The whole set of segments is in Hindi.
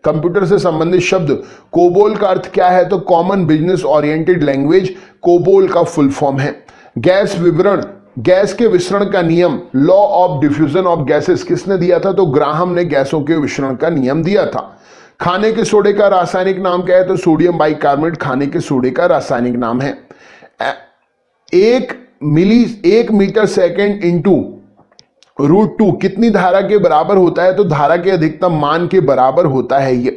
कंप्यूटर से संबंधित शब्द कोबोल का अर्थ क्या है? तो common business oriented language COBOL का फुल फॉर्म है। गैस विवरण, गैस के विसरण का नियम, law of diffusion of gases किसने दिया था? तो ग्राहम ने गैसों के विसरण का नियम दिया था। खाने के सोडे का रासायनिक नाम क्या है? तो सोडियम बाइकार्बोनेट खाने के सोडे का रासायनिक नाम है। 1 मीटर सेकेंड इंटू √2 कितनी धारा के बराबर होता है? तो धारा के अधिकतम मान के बराबर होता है ये।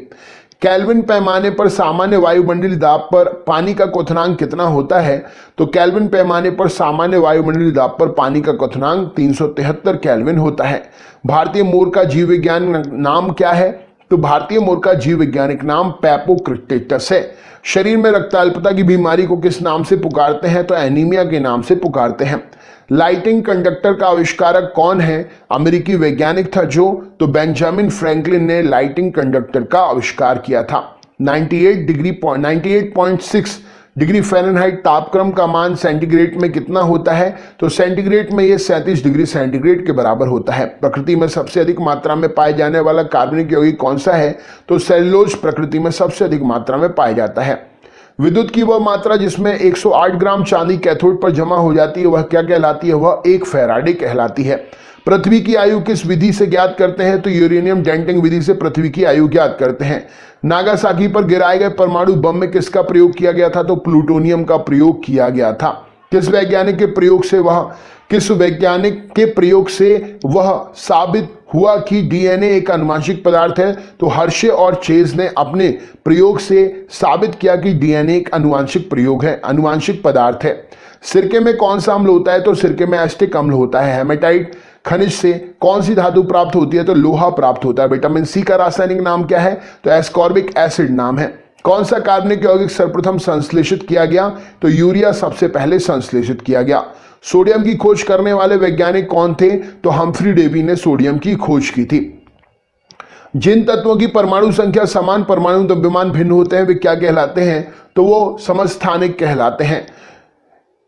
केल्विन पैमाने पर सामान्य वायुमंडलीय दाब पर पानी का क्वथनांक कितना होता है? तो केल्विन पैमाने पर सामान्य वायुमंडलीय दाब पर पानी का क्वथनांक 373 केल्विन होता है। भारतीय मोर का जीव विज्ञान नाम क्या है? तो भारतीय मोर का जीव वैज्ञानिक नाम पैपोक्रिटेटस है। शरीर में रक्ताल्पता की बीमारी को किस नाम से पुकारते हैं? तो एनीमिया के नाम से पुकारते हैं। लाइटिंग कंडक्टर का आविष्कारक कौन है? अमेरिकी वैज्ञानिक था जो, तो बेंजामिन फ्रैंकलिन ने लाइटिंग कंडक्टर का आविष्कार किया था। 98.6 डिग्री फ़ारेनहाइट तापक्रम का मान सेंटीग्रेड में कितना होता है? तो सेंटीग्रेड में यह 37 डिग्री सेंटीग्रेड के बराबर होता है। प्रकृति में सबसे अधिक मात्रा में पाए जाने वाला कार्बनिक यौगिक कौन सा है? तो सेलुलोज प्रकृति में सबसे अधिक मात्रा में पाया जाता है। विद्युत की वह मात्रा जिसमें 108 ग्राम चांदी कैथोड पर जमा हो जाती है वह क्या कहलाती है? वह 1 फैराडे कहलाती है। पृथ्वी की आयु किस विधि से ज्ञात करते हैं? तो यूरेनियम डेंटिंग विधि से पृथ्वी की आयु ज्ञात करते हैं। नागासाकी पर गिराए गए परमाणु बम में किसका प्रयोग किया गया था? तो प्लूटोनियम का प्रयोग किया गया था। किस वैज्ञानिक के प्रयोग से वह साबित हुआ कि डीएनए एक आनुवंशिक पदार्थ है? तो हर्शे और चेज ने अपने प्रयोग से साबित किया कि डीएनए एक आनुवंशिक पदार्थ है। सिरके में कौन सा अम्ल होता है? तो सिरके में एसिटिक अम्ल होता है। हेमेटाइट खनिज से कौन सी धातु प्राप्त होती है? तो लोहा प्राप्त होता है। विटामिन सी का रासायनिक नाम क्या है? तो एस्कॉर्बिक एसिड नाम है। कौन सा कार्बनिक यौगिक सर्वप्रथम संश्लेषित किया गया? तो यूरिया सबसे पहले संश्लेषित किया गया। सोडियम की खोज करने वाले वैज्ञानिक कौन थे? तो हम्फ्री डेवी ने सोडियम की खोज की थी। जिन तत्वों की परमाणु संख्या समान परमाणु द्रव्यमान भिन्न होते हैं वे क्या कहलाते हैं? तो वो समस्थानिक कहलाते हैं।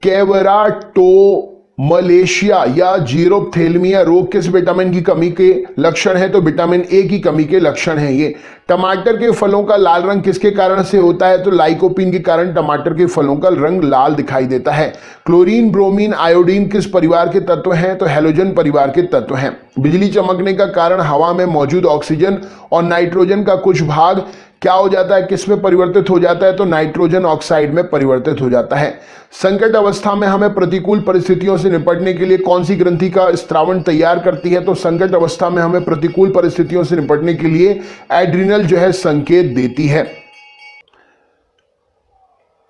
केवराटोमलेशिया या जीरोप्थेल्मिया रोग किस विटामिन की कमी के लक्षण है? तो विटामिन ए की कमी के लक्षण है ये। टमाटर के फलों का लाल रंग किसके कारण से होता है? तो लाइकोपीन के कारण टमाटर के फलों का रंग लाल दिखाई देता है। क्लोरीन, ब्रोमीन, आयोडीन किस परिवार के तत्व हैं? तो हैलोजन परिवार के तत्व हैं। बिजली चमकने का कारण हवा में मौजूद ऑक्सीजन और नाइट्रोजन का कुछ भाग क्या हो जाता है? किस में परिवर्तित हो जाता है? तो नाइट्रोजन ऑक्साइड में परिवर्तित हो जाता है। संकट अवस्था में हमें प्रतिकूल परिस्थितियों से निपटने के लिए कौन सी ग्रंथि का स्त्रावण तैयार करती है? तो संकट अवस्था में हमें प्रतिकूल परिस्थितियों से निपटने के लिए एड्रिनल जो है संकेत देती है।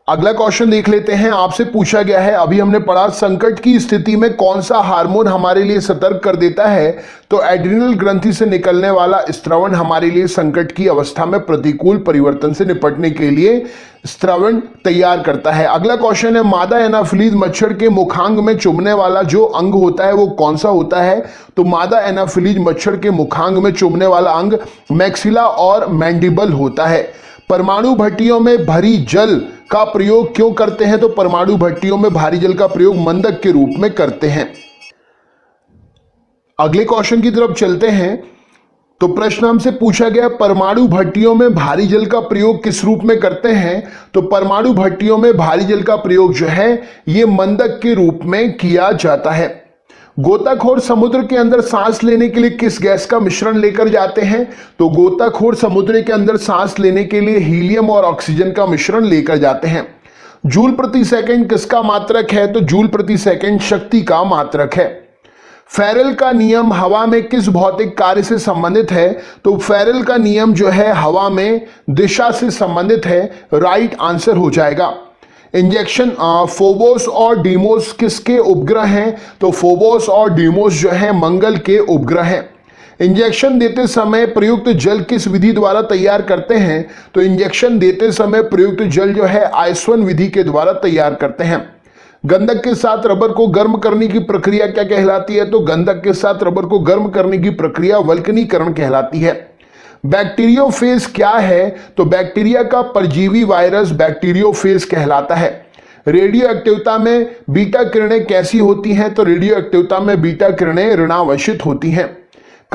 अगला क्वेश्चन देख लेते हैं। आपसे पूछा गया है, अभी हमने पढ़ा संकट की स्थिति में कौन सा हार्मोन हमारे लिए सतर्क कर देता है? तो एड्रिनल ग्रंथि से निकलने वाला स्त्रावण हमारे लिए संकट की अवस्था में प्रतिकूल परिवर्तन से निपटने के लिए स्त्रावण तैयार करता है। अगला क्वेश्चन है, मादा एनाफिलीज मच्छर के मुखांग में चुभने वाला जो अंग होता है वो कौन सा होता है? तो मादा एनाफिलीज मच्छर के मुखांग में चुभने वाला अंग मैक्सिला और मैंडिबल होता है। परमाणु भट्टियों में भरी जल का प्रयोग क्यों करते हैं? तो परमाणु भट्टियों में भारी जल का प्रयोग मंदक के रूप में करते हैं। अगले क्वेश्चन की तरफ चलते हैं। तो प्रश्न हमसे पूछा गया, परमाणु भट्टियों में भारी जल का प्रयोग किस रूप में करते हैं? तो परमाणु भट्टियों में भारी जल का प्रयोग जो है ये मंदक के रूप में किया जाता है। गोताखोर समुद्र के अंदर सांस लेने के लिए किस गैस का मिश्रण लेकर जाते हैं? तो गोताखोर समुद्र के अंदर सांस लेने के लिए हीलियम और ऑक्सीजन का मिश्रण लेकर जाते हैं। जूल प्रति सेकंड किसका मात्रक है? तो जूल प्रति सेकंड शक्ति का मात्रक है। फेरेल का नियम हवा में किस भौतिक कार्य से संबंधित है? तो फेरेल का नियम जो है हवा में दिशा से संबंधित है। राइट आंसर हो जाएगा। इंजेक्शन फोबोस और डीमोस किसके उपग्रह हैं? तो फोबोस और डीमोस जो है मंगल के उपग्रह हैं। इंजेक्शन देते समय प्रयुक्त जल किस विधि द्वारा तैयार करते हैं? तो इंजेक्शन देते समय प्रयुक्त जल जो है आइसवन विधि के द्वारा तैयार करते हैं। गंधक के साथ रबर को गर्म करने की प्रक्रिया क्या कहलाती है? तो गंधक के साथ रबर को गर्म करने की प्रक्रिया वल्कनीकरण कहलाती है। बैक्टीरियोफेज क्या है? तो बैक्टीरिया का परजीवी वायरस बैक्टीरियोफेज कहलाता है। रेडियो एक्टिवता में बीटा किरणें कैसी होती हैं? तो रेडियो एक्टिवता में बीटा किरणें ऋणावशित होती हैं।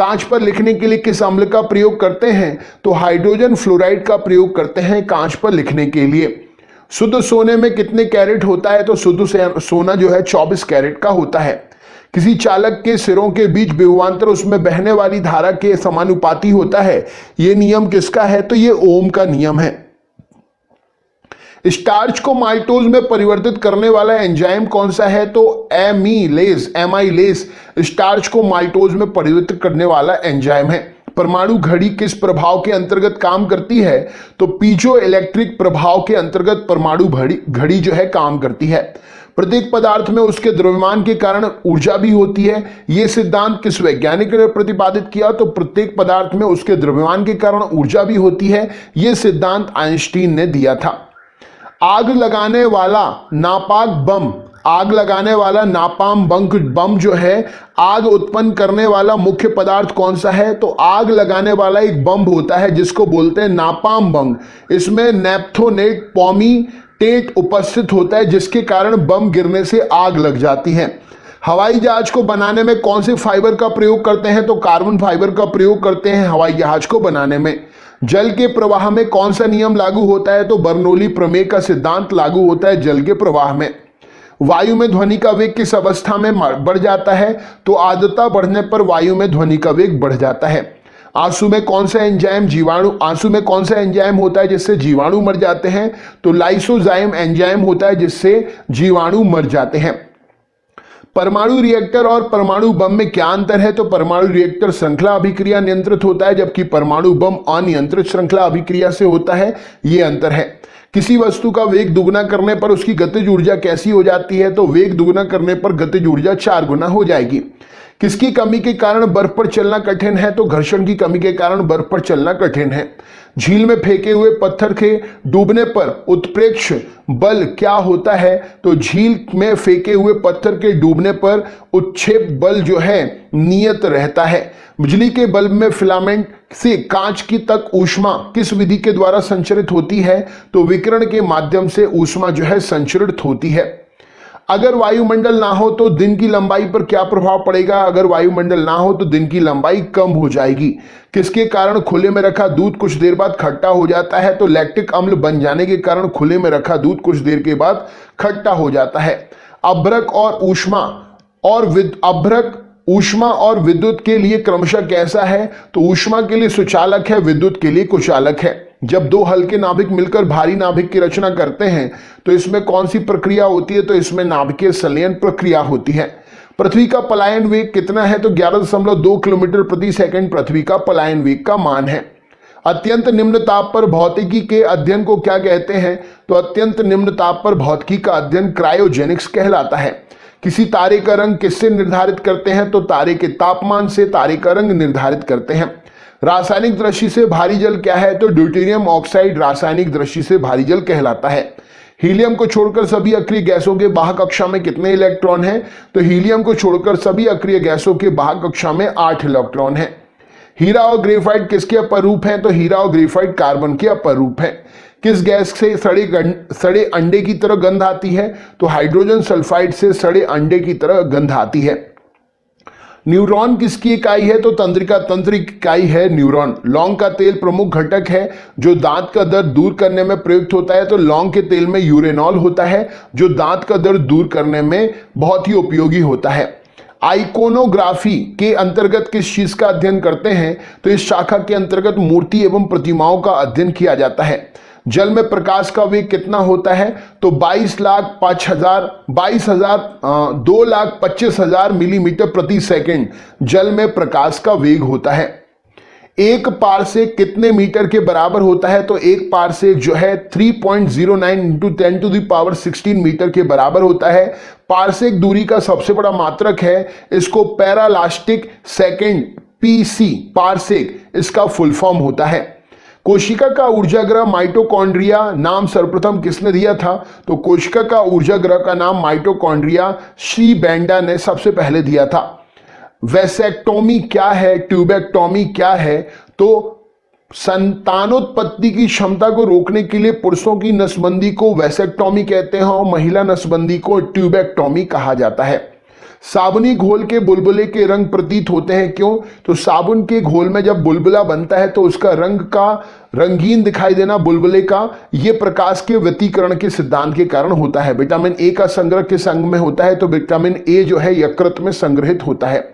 कांच पर लिखने के लिए किस अम्ल का प्रयोग करते हैं? तो हाइड्रोजन फ्लोराइड का प्रयोग करते हैं कांच पर लिखने के लिए। शुद्ध सोने में कितने कैरेट होता है? तो शुद्ध सोना जो है 24 कैरेट का होता है। किसी चालक के सिरों के बीच विभवांतर उसमें बहने वाली धारा के समानुपाती होता है, यह नियम किसका है? तो यह ओम का नियम है। स्टार्च को माल्टोज में परिवर्तित करने वाला एंजाइम कौन सा है? तो एमाइलेज स्टार्च को माल्टोज में परिवर्तित करने वाला एंजाइम है। परमाणु घड़ी किस प्रभाव के अंतर्गत काम करती है? तो पीजो इलेक्ट्रिक प्रभाव के अंतर्गत परमाणु घड़ी जो है काम करती है। प्रत्येक पदार्थ में उसके द्रव्यमान के कारण ऊर्जा भी होती है, यह सिद्धांत किस वैज्ञानिक ने प्रतिपादित किया? तो प्रत्येक पदार्थ में उसके द्रव्यमान के कारण ऊर्जा भी होती है, यह सिद्धांत आइंस्टीन ने दिया था। आग लगाने वाला नापाम बम जो है, आग उत्पन्न करने वाला मुख्य पदार्थ कौन सा है? तो आग लगाने वाला एक बम होता है जिसको बोलते हैं नापाम बम। इसमें नेप्थोनेट पॉमीटेट उपस्थित होता है जिसके कारण बम गिरने से आग लग जाती है। हवाई जहाज को बनाने में कौन से फाइबर का प्रयोग करते हैं? तो कार्बन फाइबर का प्रयोग करते हैं हवाई जहाज को बनाने में। जल के प्रवाह में कौन सा नियम लागू होता है? तो बर्नौली प्रमेय का सिद्धांत लागू होता है जल के प्रवाह में। वायु में ध्वनि का वेग किस अवस्था में बढ़ जाता है? तो आर्द्रता बढ़ने पर वायु में ध्वनि का वेग बढ़ जाता है। आंसू में कौन सा एंजाइम होता है जिससे जीवाणु मर जाते हैं? तो लाइसोजाइम एंजाइम होता है जिससे जीवाणु मर जाते हैं। परमाणु रिएक्टर और परमाणु बम में क्या अंतर है? तो परमाणु रिएक्टर श्रृंखला अभिक्रिया नियंत्रित होता है जबकि परमाणु बम अनियंत्रित श्रृंखला अभिक्रिया से होता है, ये अंतर है। किसी वस्तु का वेग दुगना करने पर उसकी गतिज ऊर्जा कैसी हो जाती है? तो वेग दुगना करने पर गतिज ऊर्जा 4 गुना हो जाएगी। किसकी कमी के कारण बर्फ पर चलना कठिन है? तो घर्षण की कमी के कारण बर्फ पर चलना कठिन है। झील में फेंके हुए पत्थर के डूबने पर उत्प्रेक्ष बल क्या होता है? तो झील में फेंके हुए पत्थर के डूबने पर उत्क्षेप बल जो है नियत रहता है। बिजली के बल्ब में फिलामेंट से कांच की तक ऊष्मा किस विधि के द्वारा संचरित होती है? तो विकिरण के माध्यम से ऊष्मा जो है संचरित होती है। अगर वायुमंडल ना हो तो दिन की लंबाई पर क्या प्रभाव पड़ेगा? अगर वायुमंडल ना हो तो दिन की लंबाई कम हो जाएगी। किसके कारण खुले में रखा दूध कुछ देर बाद खट्टा हो जाता है? तो लैक्टिक अम्ल बन जाने के कारण खुले में रखा दूध कुछ देर के बाद खट्टा हो जाता है। अभ्रक और विद्युत के लिए क्रमशः कैसा है? तो ऊष्मा के लिए सुचालक है, विद्युत के लिए कुचालक है। जब दो हल्के नाभिक मिलकर भारी नाभिक की रचना करते हैं तो इसमें कौन सी प्रक्रिया होती है? तो इसमें नाभिकीय संलयन प्रक्रिया होती है। पृथ्वी का पलायन वेग कितना है? तो 11.2 किलोमीटर प्रति सेकंड पृथ्वी का पलायन वेग का मान है। अत्यंत निम्न ताप पर भौतिकी के अध्ययन को क्या कहते हैं? तो अत्यंत निम्न ताप पर भौतिकी का अध्ययन क्रायोजेनिक्स कहलाता है। किसी तारे का रंग किससे निर्धारित करते हैं? तो तारे के तापमान से तारे का रंग निर्धारित करते हैं। रासायनिक दृष्टि से भारी जल क्या है? तो ड्यूटेरियम ऑक्साइड रासायनिक दृष्टि से भारी जल कहलाता है। हीलियम को छोड़कर सभी अक्रिय गैसों के बाह्य कक्षा में कितने इलेक्ट्रॉन हैं? तो हीलियम को छोड़कर सभी अक्रिय गैसों के बाह्य कक्षा में 8 इलेक्ट्रॉन हैं। हीरा और ग्रेफाइट किसके अपर रूप हैं? तो हीरा और ग्रेफाइट कार्बन के अपर रूप हैं। किस गैस से सड़े अंडे की तरह गंध आती है? तो हाइड्रोजन सल्फाइड से सड़े अंडे की तरह गंध आती है। न्यूरॉन किसकी इकाई है? तो तंत्रिका तंत्र की इकाई है न्यूरॉन। लौंग का तेल प्रमुख घटक है जो दांत का दर्द दूर करने में प्रयुक्त होता है। तो लौंग के तेल में यूरेनॉल होता है जो दांत का दर्द दूर करने में बहुत ही उपयोगी होता है। आइकोनोग्राफी के अंतर्गत किस चीज का अध्ययन करते हैं? तो इस शाखा के अंतर्गत मूर्ति एवं प्रतिमाओं का अध्ययन किया जाता है। जल में प्रकाश का वेग कितना होता है? तो 2,25,000 मिलीमीटर प्रति सेकंड जल में प्रकाश का वेग होता है। एक पारसेक कितने मीटर के बराबर होता है? तो एक पारसेक जो है 3.09 × 10⁻16 मीटर के बराबर होता है। पारसेक दूरी का सबसे बड़ा मात्रक है, इसको पैरालास्टिक सेकेंड PC पारसेक इसका फुल फॉर्म होता है। कोशिका का ऊर्जाग्रह माइटोकॉन्ड्रिया नाम सर्वप्रथम किसने दिया था? तो कोशिका का ऊर्जाग्रह का नाम माइटोकॉन्ड्रिया श्री बेंडा ने सबसे पहले दिया था। वैसेक्टोमी क्या है? ट्यूबेक्टोमी क्या है? तो संतानोत्पत्ति की क्षमता को रोकने के लिए पुरुषों की नसबंदी को वैसेक्टोमी कहते हैं और महिला नसबंदी को ट्यूबेक्टोमी कहा जाता है। साबुनी घोल के बुलबुले के रंग प्रतीत होते हैं, क्यों? तो साबुन के घोल में जब बुलबुला बनता है तो उसका रंग का रंगीन दिखाई देना बुलबुले का, ये प्रकाश के व्यतिकरण के सिद्धांत के कारण होता है। विटामिन ए का संग्रह किस अंग में होता है? तो विटामिन ए जो है यकृत में संग्रहित होता है।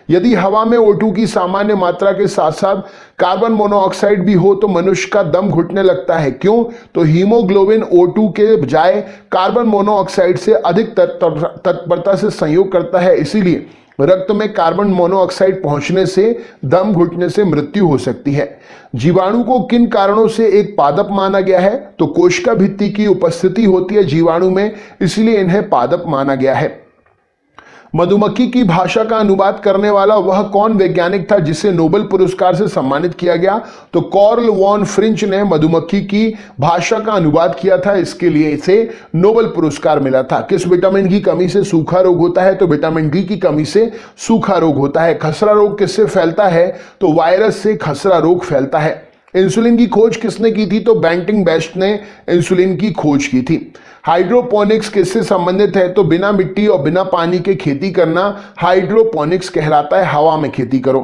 यदि हवा में O2 की सामान्य मात्रा के साथ साथ कार्बन मोनोऑक्साइड भी हो तो मनुष्य का दम घुटने लगता है, क्यों? तो हीमोग्लोबिन O2 के बजाय कार्बन मोनोऑक्साइड से अधिक तत्परता से संयोग करता है, इसीलिए रक्त में कार्बन मोनोऑक्साइड पहुंचने से दम घुटने से मृत्यु हो सकती है। जीवाणु को किन कारणों से एक पादप माना गया है? तो कोशिका भित्ति की उपस्थिति होती है जीवाणु में, इसलिए इन्हें पादप माना गया है। मधुमक्खी की भाषा का अनुवाद करने वाला वह कौन वैज्ञानिक था जिसे नोबेल पुरस्कार से सम्मानित किया गया? तो कार्ल वॉन फ्रिंच ने मधुमक्खी की भाषा का अनुवाद किया था, इसके लिए इसे नोबेल पुरस्कार मिला था। किस विटामिन की कमी से सूखा रोग होता है? तो विटामिन डी की कमी से सूखा रोग होता है। खसरा रोग किससे फैलता है? तो वायरस से खसरा रोग फैलता है। इंसुलिन की खोज किसने की थी? तो बेंटिंग बेस्ट ने इंसुलिन की खोज की थी। हाइड्रोपोनिक्स किससे संबंधित है? तो बिना मिट्टी और बिना पानी के खेती करना हाइड्रोपोनिक्स कहलाता है, हवा में खेती करो।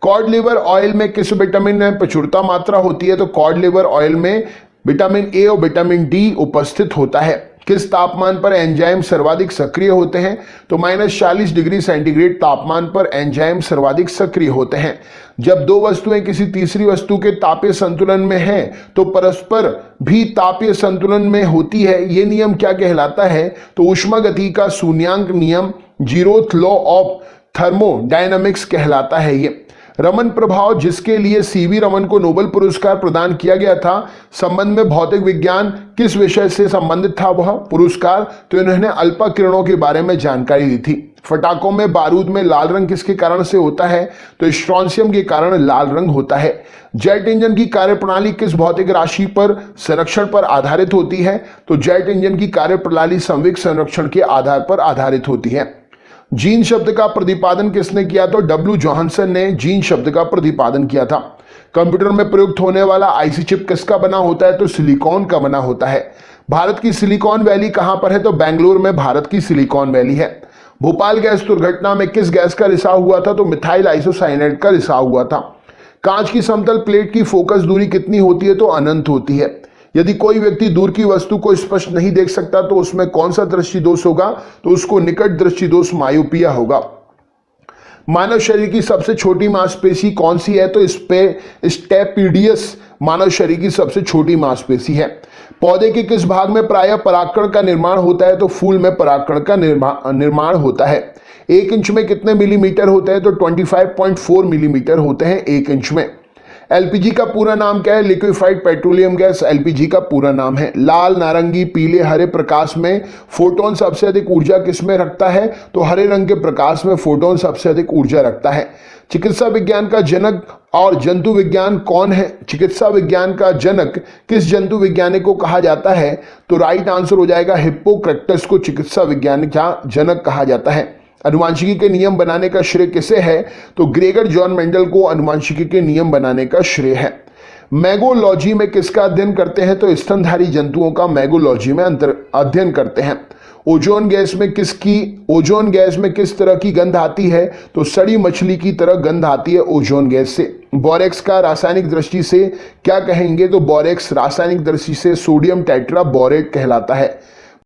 कॉड लिवर ऑयल में किस विटामिन में प्रचुरता मात्रा होती है? तो कॉड लिवर ऑयल में विटामिन ए और विटामिन डी उपस्थित होता है। किस तापमान पर एंजाइम सर्वाधिक सक्रिय होते हैं? तो -40 डिग्री सेंटीग्रेड तापमान पर एंजाइम सर्वाधिक सक्रिय होते हैं। जब दो वस्तुएं किसी तीसरी वस्तु के तापीय संतुलन में हैं तो परस्पर भी तापीय संतुलन में होती है, ये नियम क्या कहलाता है? तो ऊष्मागति का शून्यांक नियम, जीरोथ लॉ ऑफ थर्मोडायनामिक्स कहलाता है ये। रमन प्रभाव जिसके लिए सीवी रमन को नोबेल पुरस्कार प्रदान किया गया था, संबंध में भौतिक विज्ञान किस विषय से संबंधित था वह पुरस्कार? तो इन्होंने अल्फा किरणों के बारे में जानकारी दी थी। फटाकों में बारूद में लाल रंग किसके कारण से होता है? तो स्ट्रोंशियम के कारण लाल रंग होता है। जेट इंजन की कार्यप्रणाली किस भौतिक राशि पर संरक्षण पर आधारित होती है? तो जेट इंजन की कार्यप्रणाली संवेग संरक्षण के आधार पर आधारित होती है। जीन शब्द का प्रतिपादन किसने किया? तो डब्ल्यू जॉनसन ने जीन शब्द का प्रतिपादन किया था। कंप्यूटर में प्रयुक्त होने वाला आईसी चिप किसका बना होता है? तो सिलिकॉन का बना होता है। भारत की सिलिकॉन वैली कहां पर है? तो बेंगलुरु में भारत की सिलिकॉन वैली है। भोपाल गैस दुर्घटना में किस गैस का रिसाव हुआ था? तो मिथाइल आइसोसाइनेट का रिसाव हुआ था। कांच की समतल प्लेट की फोकस दूरी कितनी होती है? तो अनंत होती है। यदि कोई व्यक्ति दूर की वस्तु को स्पष्ट नहीं देख सकता तो उसमें कौन सा दृष्टि दोष होगा? तो उसको निकट दृष्टि दोष मायोपिया होगा। मानव शरीर की सबसे छोटी मांसपेशी कौन सी है? तो स्टेपिडियस मानव शरीर की सबसे छोटी मांसपेशी है। पौधे के किस भाग में प्रायः परागकण का निर्माण होता है? तो फूल में परागकण का निर्माण होता है। 1 इंच में कितने मिलीमीटर होते हैं? तो 25.4 मिलीमीटर होते हैं 1 इंच में। एलपीजी का पूरा नाम क्या है? लिक्विफाइड पेट्रोलियम गैस एलपीजी का पूरा नाम है। लाल, नारंगी, पीले, हरे प्रकाश में फोटोन सबसे अधिक ऊर्जा किसमें रखता है? तो हरे रंग के प्रकाश में फोटोन सबसे अधिक ऊर्जा रखता है। चिकित्सा विज्ञान का जनक और जंतु विज्ञान कौन है? चिकित्सा विज्ञान का जनक किस जंतु वैज्ञानिक को कहा जाता है? तो राइट आंसर हो जाएगा हिप्पोक्रेटस को चिकित्सा विज्ञान का जनक कहा जाता है। अनुवांशिकी के नियम बनाने का श्रेय किसे है? तो ग्रेगर जॉन मेंडल को अनुवांशिकी के नियम बनाने का श्रेय है। मैगोलॉजी में किसका अध्ययन करते हैं? तो स्तनधारी जंतुओं का मैगोलॉजी में अध्ययन करते हैं। ओजोन गैस में किस तरह की गंध आती है? तो सड़ी मछली की तरह गंध आती है ओजोन गैस से। बोरेक्स का रासायनिक दृष्टि से क्या कहेंगे? तो बोरेक्स रासायनिक दृष्टि से सोडियम टेट्रा बोरेट कहलाता है।